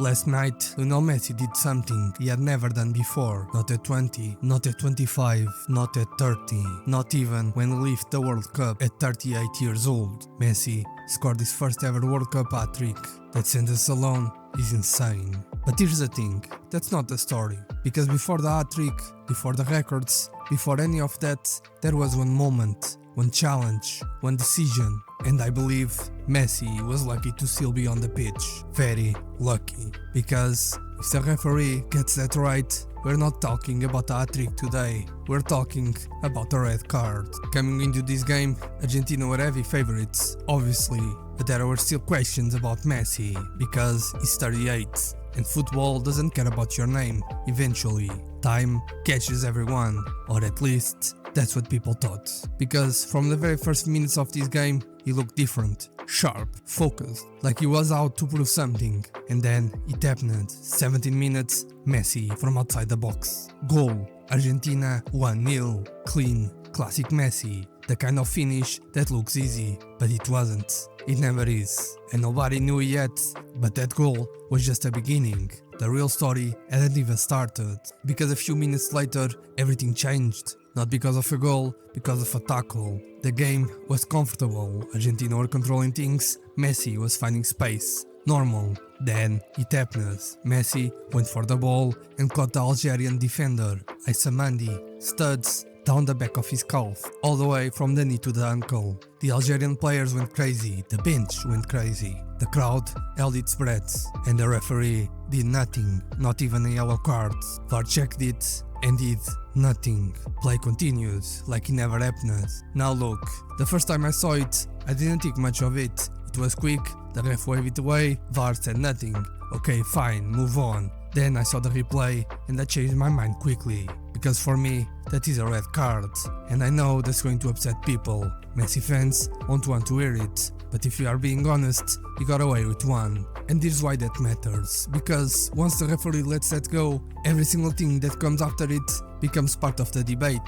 Last night, Lionel Messi did something he had never done before. Not at 20, not at 25, not at 30, not even when he left the World Cup at 38 years old. Messi scored his first ever World Cup hat-trick. That sentence alone is insane. But here's the thing, that's not the story. Because before the hat-trick, before the records, before any of that, there was one moment, one challenge, one decision, and I believe Messi was lucky to still be on the pitch. Very lucky. Because if the referee gets that right, we're not talking about a hat-trick today, we're talking about a red card. Coming into this game, Argentina were heavy favorites, obviously, but there were still questions about Messi, because he's 38, and football doesn't care about your name, eventually. Time catches everyone, or at least that's what people thought. Because from the very first minutes of this game, he looked different, sharp, focused, like he was out to prove something. And then it happened. 17 minutes, Messi from outside the box. Goal, Argentina 1-0, clean, classic Messi. The kind of finish that looks easy, but it wasn't. It never is. And nobody knew it yet, but that goal was just a beginning. The real story hadn't even started, because a few minutes later, everything changed. Not because of a goal, because of a tackle. The game was comfortable, Argentina were controlling things, Messi was finding space. Normal. Then it happened. Messi went for the ball and caught the Algerian defender, Aïssamandi, studs down the back of his calf, all the way from the knee to the ankle. The Algerian players went crazy, the bench went crazy, the crowd held its breath, and the referee did nothing, not even a yellow card. VAR checked it and did nothing. Play continued, like it never happened. Now look, the first time I saw it, I didn't think much of it. It was quick, the ref waved it away, VAR said nothing. Okay, fine, move on. Then I saw the replay and I changed my mind quickly. Because for me, that is a red card. And I know that's going to upset people. Messi fans won't want to hear it. But if you are being honest, he got away with one. And here's why that matters. Because once the referee lets that go, every single thing that comes after it becomes part of the debate.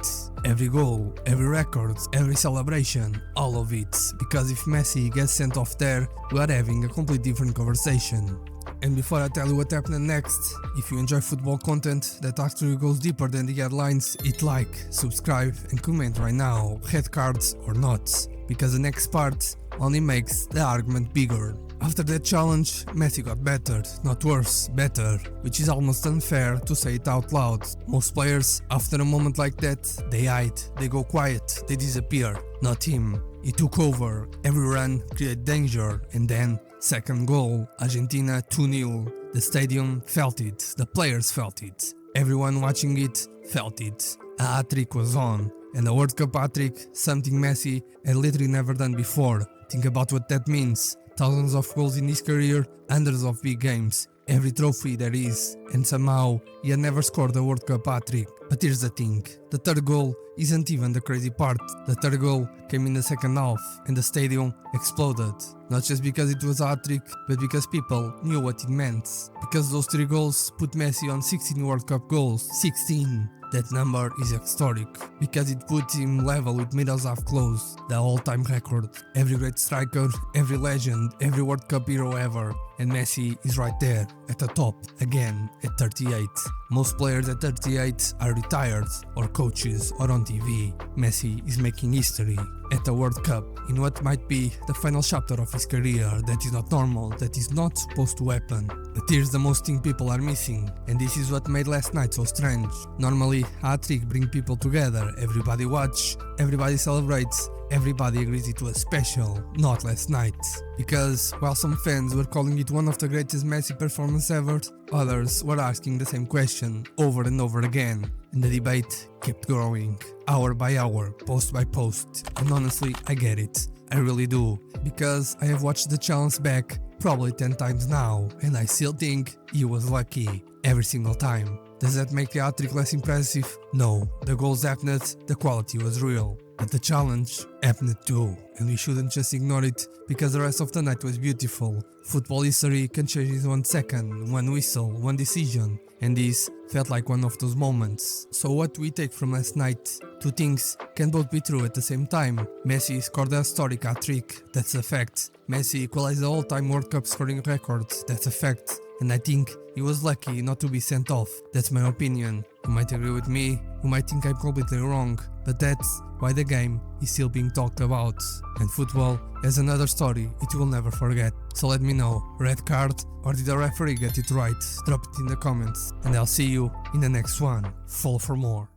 Every goal, every record, every celebration, all of it. Because if Messi gets sent off there, we are having a completely different conversation. And before I tell you what happened next, if you enjoy football content that actually goes deeper than the headlines, hit like, subscribe and comment right now, red cards or not, because the next part only makes the argument bigger. After that challenge, Messi got better, not worse, better, which is almost unfair to say it out loud. Most players, after a moment like that, they hide, they go quiet, they disappear. Not him. He took over, every run created danger, and then second goal, Argentina 2-0. The stadium felt it, the players felt it, everyone watching it felt it. A hat-trick was on, and a World Cup hat-trick, something Messi had literally never done before. Think about what that means. Thousands of goals in his career, hundreds of big games, every trophy there is, and somehow he had never scored a World Cup hat-trick. But here's the thing, the third goal isn't even the crazy part. The third goal came in the second half and the stadium exploded. Not just because it was a hat-trick, but because people knew what it meant. Because those 3 goals put Messi on 16 World Cup goals. 16! That number is historic, because it puts him level with Miroslav Klose, the all-time record. Every great striker, every legend, every World Cup hero ever. And Messi is right there, at the top, again, at 38. Most players at 38 are retired, or coaches, or on TV. Messi is making history at the World Cup, in what might be the final chapter of his career that is not normal, that is not supposed to happen. But here's the most thing people are missing, and this is what made last night so strange. Normally, hat-trick bring people together, everybody watch, everybody celebrates, everybody agrees it was special, not last night. Because while some fans were calling it one of the greatest Messi performances ever, others were asking the same question over and over again. And the debate kept growing, hour by hour, post by post. And honestly, I get it. I really do. Because I have watched the challenge back probably 10 times now, and I still think he was lucky every single time. Does that make the hat-trick less impressive? No. The goals happened, the quality was real. But the challenge happened too, and we shouldn't just ignore it, because the rest of the night was beautiful. Football history can change in 1 second, 1 whistle, 1 decision, and this felt like one of those moments. So what we take from last night? 2 things can both be true at the same time. Messi scored a historic hat-trick, that's a fact. Messi equalized the all-time World Cup scoring record, that's a fact. and I think he was lucky not to be sent off. That's my opinion. You might agree with me, you might think I'm completely wrong, but that's why the game is still being talked about. And football has another story it will never forget. So let me know, red card or did the referee get it right? Drop it in the comments, and I'll see you in the next one. Follow for more.